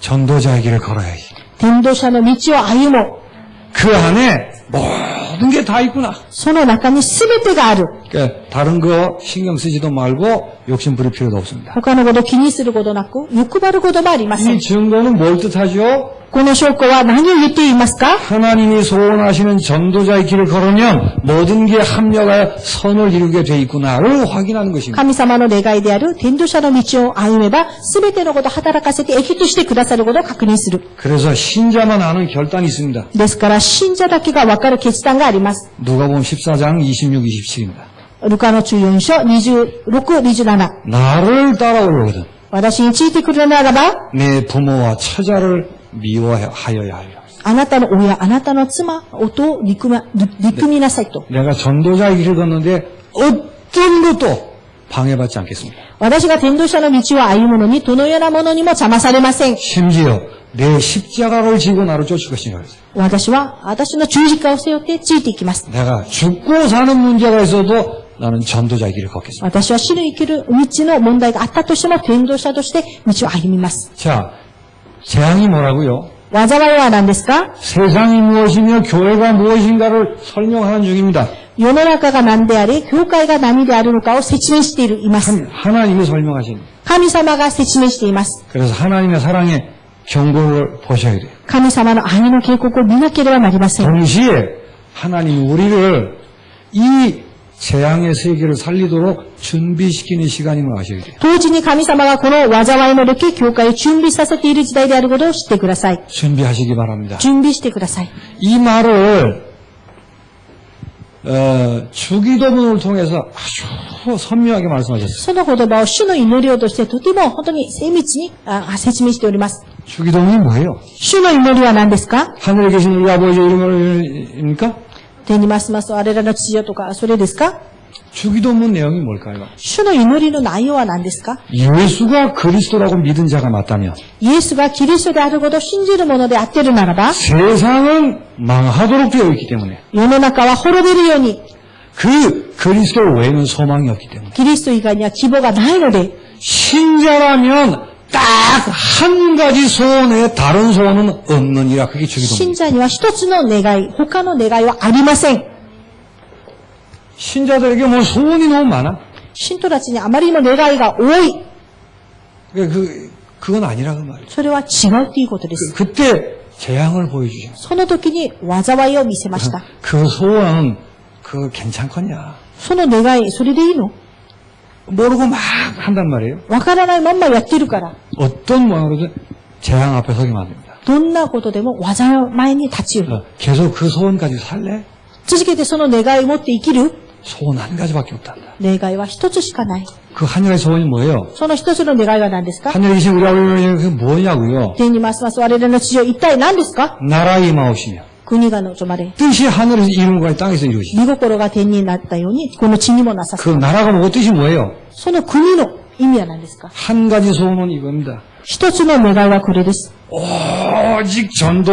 전도자의 길을 걸어야지. 伝道者の道を歩もう。 그 안에 모든 게 다 있구나. その中に全てがある。 그러니까 다른 거 신경 쓰지도 말고 욕심 부릴 필요도 없습니다. 他のことを気にすることなく、欲張ることもありません。 이 증거는 뭘 뜻하죠? この証拠は何を言っていますか？ 하나님이 소원하시는 전도자의 길을 걸으면 모든 게 합력하여 선을 이루게 돼 있구나를 확인하는 것입니다. 神様の願いである伝道者の道を歩めば、すべてのことを働かせて益としてくださることを確認する。 그래서 신자만 아는 결단이 있습니다. ですから、信者だけが分かる決断があります。 누가복음 14장 26, 27입니다. ルカの14章26、27。 나를 따라오려거든 私についてくるならば、 내 부모와 처자를 미워하여야 하리라. あなたの親、あなたの妻、夫を憎みなさいと。 내가 전도자의 길을 걷는데 어떤 것도 방해받지 않겠습니다. 私が伝道者の道を歩むのに、どのようなものにも邪魔されません。 심지어 내 십자가를 지고 나를 쫓을 것이라 그랬어요. 私は、私の十字架を背負ってついていきます。 내가 죽고 사는 문제가 있어도 나는 전도자의 길을 걷겠습니다. 私は死ぬ生きる道の問題があったとしても、伝道者として道を歩みます。 자, 재앙이 뭐라고요? 災いは何ですか？ 세상이 무엇이며 교회가 무엇인가를 설명하는 중입니다. 世の中が何であり、教会が何であるのかを説明しています。 하나님이 설명하신. 神様が説明しています。 그래서 하나님의 사랑의 경고를 보셔야 돼요. 神様の愛の警告を見なければなりません。 동시에 하나님이 우리를 이 재앙의 세계를 살리도록 준비시키는 시간임을 아셔야 돼요. 同時に神様がこの災いの時、教会を準備させている時代であることを知ってください。 준비하시기 바랍니다. 準備してください。 이 말을 주기도문을 통해서 아주 선명하게 말씀하셨어요. その言葉を主の祈りをとしてとても本当に精密に説明しております。 주기도문이 뭐예요? 主の祈りは何ですか？ 하늘에 계신 우리 아버지 이름입니까? 天にますます我らの父よとか、それですか？ 주기도문 내용이 뭘까요? 主の祈りの内容は何ですか？ 예수가 그리스도라고 믿은 자가 맞다면 イエスがキリストであることを信じるものであっているならば、 세상은 망하도록 되어 있기 때문에 世の中は滅びるように、 그 그리스도 외에는 소망이 없기 때문에 キリスト以外には希望がないので、 신자라면 딱 한 가지 소원에 다른 소원은 없느니라. 그게 信 주기도문입니다. 者には一つの願い、他の願いはありません。 신자들에게 뭐 소원이 너무 많아. 信徒たちにあまりにも願いが多い。 그건 아니라고 말이에요. それは違うということです。 그때 재앙을 보여주죠. その時に災いを見せました。 그 소원 그거 괜찮겠냐? その願い、それでいいの？ 모르고 막 한단 말이에요. わからないまんまやってるから。 어떤 모양으로든 재앙 앞에 서게 만듭니다. どんなことでも災いの前に立ち寄る。 계속 그 소원까지 살래? 続けてその願いを持って生きる？ 소원 한 가지밖에 없단다. 願いは一つしかない。 그 하늘의 소원이 뭐예요? その一つの願いは何ですか？ 하늘에 계신 우리 아버지는 그게 뭐냐고요? 天にますます我らの地上一体何ですか？ 나라의 임하오시며 国が望まれ、 뜻이 하늘에서 이루는 거에 땅에서 이루시죠. 御心が天になったように、この地にもなさせ 그 た。 나라가 뭐 뜻이 뭐예요? その国の意味は何ですか？ 한 가지 소원은 이겁니다. 一つの願いはこれです。 오직 전도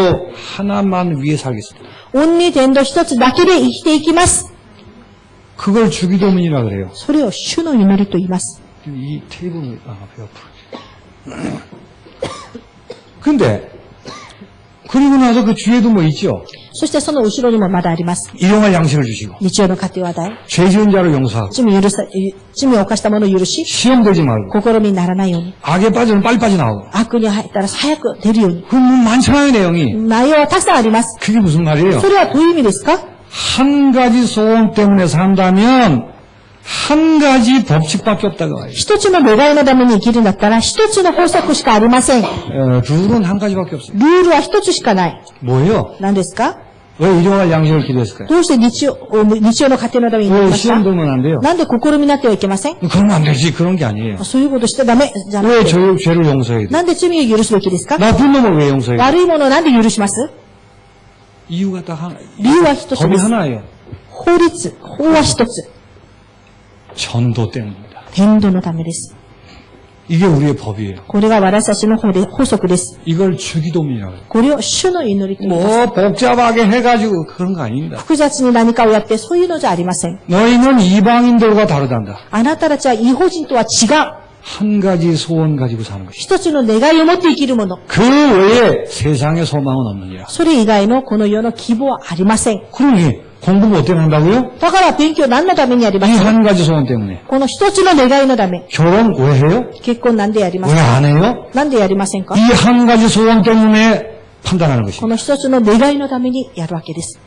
하나만 위해 살겠습니다. オンリー伝道一つだけで生きていきます。 그걸 주기도문이라 그래요. それを主の祈りと言います。 이 테이블이 배 아프지. 근데 그리고 나서 그 뒤에도 뭐 있죠? そしてその後ろにもまだあります。 일용할 양식을 주시고 日曜の家庭は大。 죄 지은 자를 용서하고 罪を犯した者を許し、 시험되지 말고 試みにならないように。 악에 빠지면 빨리 빠져나오고 悪に入ったら早く出るように。 그 뭐 많잖아요 내용이. 内容はたくさんあります。 그게 무슨 말이에요? それはどういう意味ですか？ 한 가지 소원 때문에 산다면 한 가지 법칙밖에 없다고 해요. 一つの願いのために生きるんだったら、一つの法則しかありません。 룰은 한 가지밖에 없어요. ルールは一つしかない。 뭐예요? 何ですか？ 왜 일용할 양식을 기도했을까요? どうして日曜の家庭のために祈り 왜 ました？ 시험 들면 안 돼요? なんで試みになってはいけません？ 그러면 안 되지. 그런 게 아니에요. そういうことしてダメじゃな 왜 くて、 죄를 용서해야 돼? なんで罪を許すべきですか？ 나쁜 놈을 왜 용서해야 돼? 悪いものをなんで許します？ 이유가 딱 하나. 理由は一つ 법이 です。 하나예요. 法は一つ。 전도 때문입니다. 伝道のためです。 이게 우리의 법이에요. これが私たちの法則です。 이걸 주기도문이라고 해요. これを主の祈りと言います。 뭐 복잡하게 해가지고 그런 거 아닙니다. 複雑に何かをやってそういうのじゃありません。 너희는 이방인들과 다르단다. あなたたちは異邦人とは違う。 한 가지 소원 가지고 사는 것이다. 一つの願いを持って生きるもの。 그 외에 세상의 소망은 없느니라. それ以外のこの世の希望はありません。 그러니 공부 뭐 때문에 한다고요? だから勉強何のためにやり 이 ますか？ 한 가지 소원 때문에. この一つの願いのため。 결혼 왜 해요? 結婚なんでやりま 왜 すか？ 안 해요? なんでやりませんか？ 이 한 가지 소원 때문에 판단하는 こ 것입니다. の一つの願いのためにやるわけです。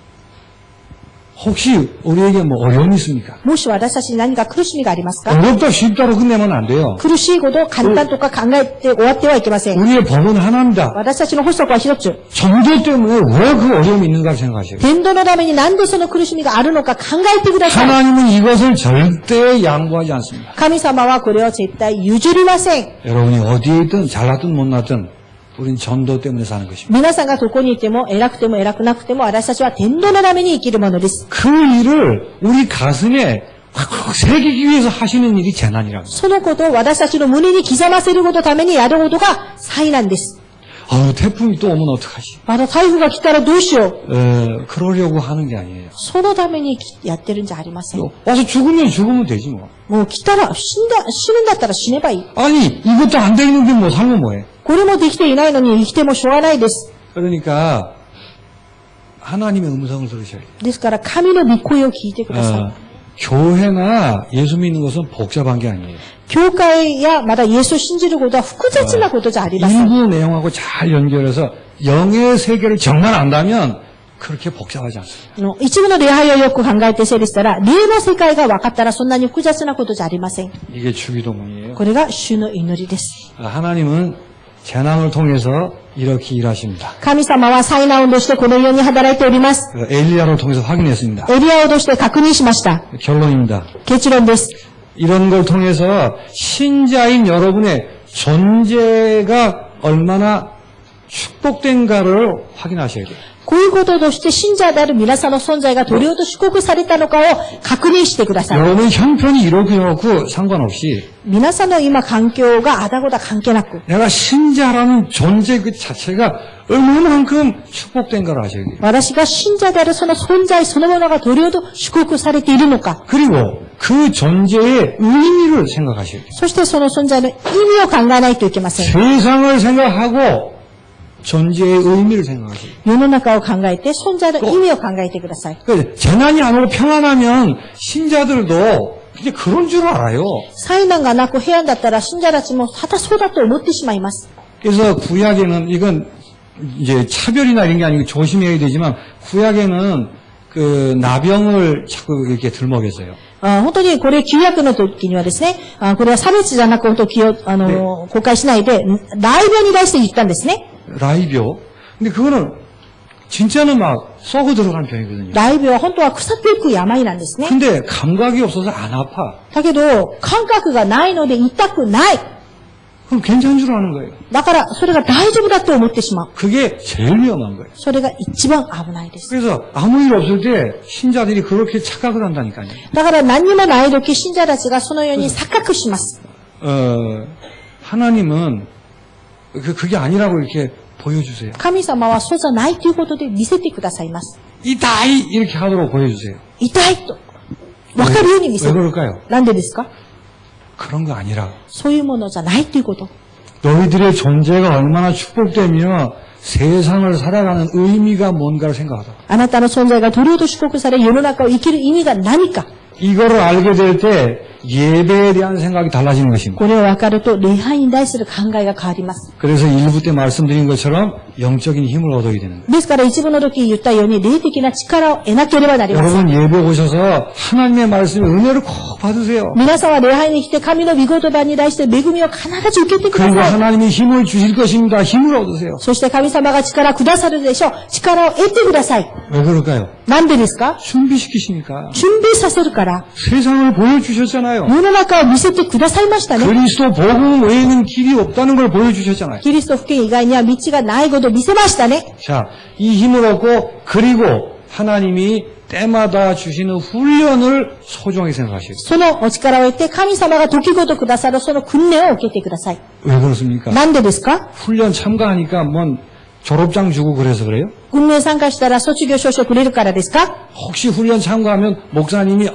혹시 우리에게 뭐 어려움이 있습니까? もし私たちに何か苦しみがありますか？ 어렵다 쉽다로 끝내면 안 돼요. 苦しいことを簡単とか考えて終わってはいけません。 우리의 법은 하나입니다. 私たちの法則は一つ。 전도 때문에 왜 그 어려움이 있는가 생각하셔요. 伝道のためになんでその苦しみがあるのか考えてください。 하나님은 이것을 절대 양보하지 않습니다. 神様はこれを絶対譲りません。 여러분이 어디에 있든 잘났든 못났든 우린 전도 때문에 사는 것입니다. 皆さんがどこにいても偉くても偉くなくても私たちは伝道のために生きるものです。 그 일을 우리 가슴에 꽉 새기기 위해서 하시는 일이 재난이라고. そのことを私たちの胸に刻ませることのためにやることが災難です。 태풍이 또 오면 어떡하지? また台風が来たらどうしよう。 그러려고 하는 게 아니에요. そのためにやってるんじゃありません。 와서 죽으면 되지 뭐. もう来たら死ぬんだったら死ねばいい。 아니 이것도 안 돼 있는데 뭐 살면 뭐해? これもできていないのに生きてもしょうがないです。 그러니까 하나님의 음성을 들으셔야 돼요. ですから神の御声を聞いてください。 교회나 예수 믿는 것은 복잡한 게 아니에요. 教会やまたイエスを信じることは複雑なことじゃありません。 일부 내용하고 잘 연결해서 영의 세계를 정말 안다면 그렇게 복잡하지 않습니다. 一部の礼拝をよく考えて整理したら、霊の世界が分かったらそんなに複雑なことじゃありません。 이게 주기도문이에요. これが主の祈りです。 하나님은 재난을 통해서 이렇게 일하십니다. 神様は災難を通してこのように働いております。 엘리야를 통해서 확인했습니다. エリアを通して確認しました。 결론입니다. 結論です。 이런 걸 통해서 신자인 여러분의 존재가 얼마나 축복된가를 확인하셔야 돼요. こういうこととして信者である皆さんの存在がどれほど祝福されたのかを確認してください。 여러분 형편이 이렇게 좋고 상관없이 皆さんの今環境があだこだ関係なく、 내가 신자라는 존재 그 자체가 얼마만큼 축복된가를 아셔야 돼요. 私が信者であるその存在そのものがどれほど祝福されているのか、 그리고 그 존재의 의미를 생각하셔야 돼요. そしてその存在の意味を考えないといけません。 세상을 생각하고 존재의 의미를 생각하셔야 돼요. 世の中を考えて存在の意味を考えてください。 그러니까 재난이 안 오고 평안하면 신자들도 이제 그런 줄 알아요. 災難がなく平安だったら信者たちもただそうだと思ってしまいます。 그래서 구약에는 이건 이제 차별이나 이런 게 아니고 조심해야 되지만 구약에는 그 나병을 자꾸 이렇게 들먹였어요. 本当にこれ旧約の時にはですね、これは差別じゃなく本当気を、公開しないで、雷病に対して言ったんですね。 라이병. 근데 그거는 진짜는 막 썩어 들어간 병이거든요. 雷病は本当は腐っていく病なんですね。 근데 감각이 없어서 안 아파. だけど、感覚がないので痛くない。 그럼 괜찮은 줄 아는 거예요. だから、それが大丈夫だと思ってしまう。 그게 제일 위험한 거예요. それが一番危ないです。 그래서 아무 일 없을 때 신자들이 그렇게 착각을 한다니까요. だから何にもない時、信者たちがそのように錯覚します。 하나님은 그게 아니라고 이렇게 보여주세요. 神様はそうじゃないということで見せてくださいます。 이다이 이렇게 하도록 보여주세요. 痛いと。わかるように見せ 왜 る。 그럴까요? なんでですか？ 그런 거 아니라 そういうものじゃないということ。 너희들의 존재가 얼마나 축복되며 세상을 살아가는 의미가 뭔가를 생각하다. あなたの存在がどれほど祝福され世の中を生きる意味が何か。 이거를 알게 될 때 예배에 대한 생각이 달라지는 것입니다. これを分かると礼拝に対する考えが変わります。 그래서 일부 때 말씀드린 것처럼 영적인 힘을 얻어야 되는 거예요. ですから一部の時言ったように霊的な力を得なければなりません。 여러분 예배 오셔서 하나님의 말씀에 은혜를 꼭 받으세요. 皆さんは礼拝に来て神の御言葉に対して恵みを必ず受けてくだ 그리고 さい。 하나님이 힘을 주실 것입니다. 힘을 얻으세요. そして神様が力くださるでしょう。力を得てください。 왜 그럴까요? なんでですか？ 준비시키시니까. 準備させるから。 세상을 보여주셨잖아요. 世の中を見せてくださいましたね。 그리스도 복음 외에는 길이 없다는 걸 보여주셨잖아요. キリスト福音以外には道がないことを見せましたね。 자, 이 힘을 얻고 그리고 하나님이 때마다 주시는 훈련을 소중하게 생각하시고. そのお力を得て、神様が時ごとくださるその訓練を受けてください。 왜 그렇습니까? なんでですか？ 훈련 참가하니까 뭔 졸업장 주고 그래서 그래요? 訓練参加したら卒業証書くれるからですか？ 혹시 훈련 참가하면 목사님이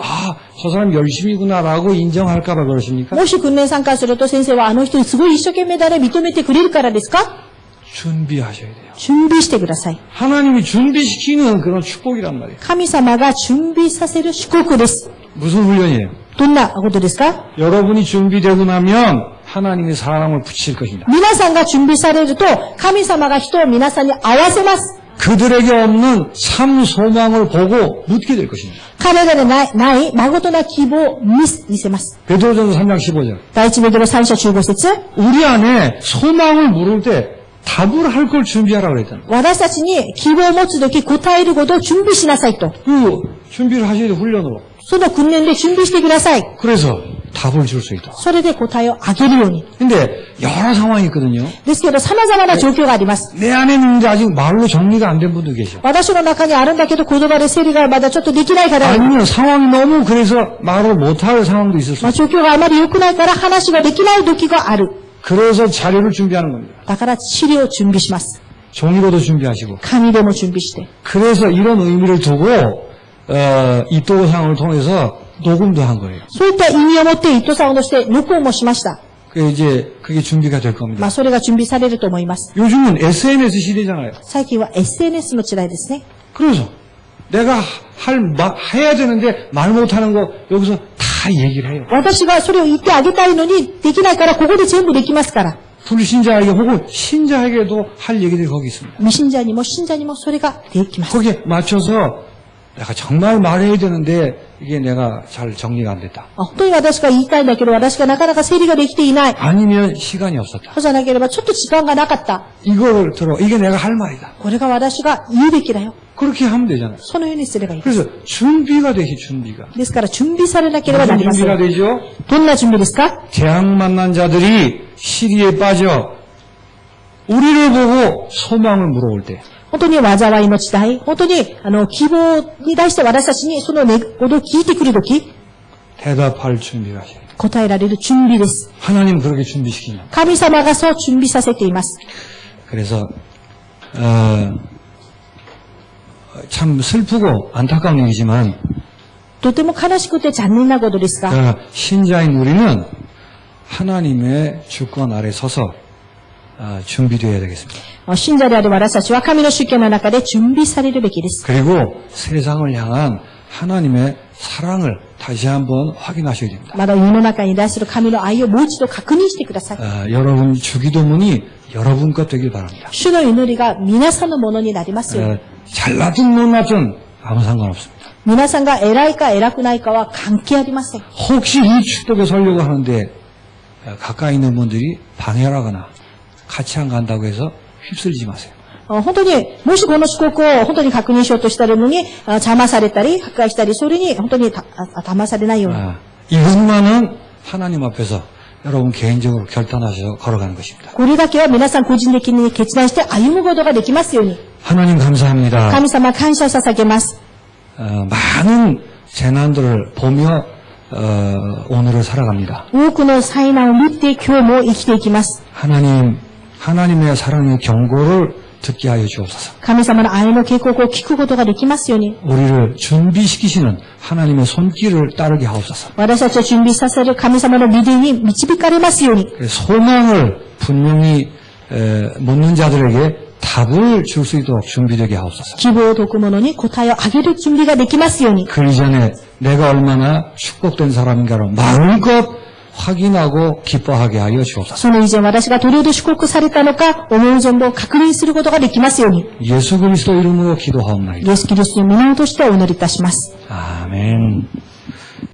저 사람 열심히구나라고 인정할까봐 그러십니까? もし訓練参加すると先生はあの人すごい一生懸命だね認めてくれるからですか？ 준비하셔야 돼요. 準備してください。 하나님이 준비시키는 그런 축복이란 말이에요. 神様が準備させる祝福です。 무슨 훈련이에요? どんなことですか？ 여러분이 준비되고 나면 하나님의 사랑을 붙이실 것입니다. 皆さんが準備されると、神様が人を皆さんに合わせます。 그들에게 없는 참 소망을 보고 묻게 될 것입니다. 彼らでない誠な希望を見せます。 베드로전서 3장 15절. 第一ベドロ3章15節 우리 안에 소망을 물을 때 답을 할 걸 준비하라고 그랬잖아요. 私たちに希望を持つとき答えることを準備しなさいと。 그 준비를 하셔야 돼요. 훈련으로. その訓練で準備してください。 그래서 답을 줄 수 있다. それで答えをあげるように。 근데 여러 상황이 있거든요. ですけど様々な状況があります。 내 안에 있는데 아직 말로 정리가 안 된 분도 계셔. 私の中にあるんだけど言葉で整理がまだちょっとできないから、 아니면 상황이 너무 그래서 말을 못할 상황도 있을 수 状 있어요. 況があまり良くないから話ができない時がある。 그래서 자료를 준비하는 겁니다. だから資料を準備します。 종이로도 준비하시고. 紙でも準備して。 그래서 이런 의미를 두고 이 도상을 통해서 녹음도 한 거예요. そういった意味を持って一等さんとして録音もしました。 그게 준비가 될 겁니다. それが準備されると思います。 요즘은 SNS 시대잖아요. 最近は SNS の時代ですね。 그래서 내가 해야 되는데 말 못하는 거 여기서 다 얘기를 해요. 私がそれを言ってあげたいのにできないからここで全部できますから。 불신자에게 혹은 신자에게도 할 얘기들이 거기 있습니다. 未信者にも信者にもそれができます。 거기에 맞춰서 내가 정말 말해야 되는데 이게 내가 잘 정리가 안 됐다. 本当に私が言いたいんだけど私がなかなか整理ができていない。 아니면 시간이 없었다. そうじゃなければちょっと時間がなかった。 이거를 들어. 이게 내가 할 말이다. これが私が言うべきだよ。 그렇게 하면 되잖아요. そのようにすればいい。 그래서 준비가 되시 준비가. ですから準備されなければな 무슨 りませ 준비가 ん。 되죠? どんな準備ですか？ 재앙 만난 자들이 시리에 빠져 우리를 보고 소망을 물어올 때 本当に災いの時代、本当に希望に対して私たちにそのことを聞いてくるとき、 대답할 준비가 하셔야 돼요. 答えられる準備です。 하나님 그렇게 준비시키냐. 神様がそう準備させています。 그래서 참 슬프고 안타까운 얘기지만 とても悲しくて残念なことですが、 신자인 우리는 하나님의 주권 아래 서서 준비되어야 되겠습니다. 信者である私たちは神の主権の中で準備されるべきです。 그리고 세상을 향한 하나님의 사랑을 다시 한번 확인하셔야 됩니다. まだ世の中に対する神の愛をもう一度確認してください。 여러분 주기도문이 여러분 것 되길 바랍니다. 主の祈りが皆さんのものになりますように。 잘났든 못났든 아무 상관없습니다. 皆さんが偉いか偉くないかは関係ありません。 혹시 이 축복에 서려고 하는데 가까이 있는 분들이 방해를 하거나 같이 안 간다고 해서 휩쓸리지 마세요. 本当に、もしこの祝福を本当に確認しようとしたのに、邪魔されたり、破壊したり、それに本当に騙されないように。 이것만은 하나님 앞에서 여러분 개인적으로 결단하셔서 걸어가는 것입니다. これだけは皆さん個人的に決断して歩むことができますように。 하나님 감사합니다. 神様感謝を捧げます。 많은 재난들을 보며 오늘을 살아갑니다. 多くの災難を見て今日も生きていきます。 하나님의 사랑의 경고를 듣게 하여 주옵소서. 神様の愛の警告を聞くことができますように。 우리를 준비시키시는 하나님의 손길을 따르게 하옵소서. 私たちを準備させる神様の御手に導かれますように。 소망을 분명히 묻는 자들에게 답을 줄 수 있도록 준비되게 하옵소서. 希望を解く者に答えをあげる準備ができますように。 그 이전에 내가 얼마나 축복된 사람인가를 마음껏 확인하고 기뻐하게 하여 주옵소서. その以前私がどれほど祝福されたのか、思う存分確認することができますように。 예수 그리스도 이름으로 기도하옵나이다. イエス・キリストの皆をとしてお祈りいたします。 아멘.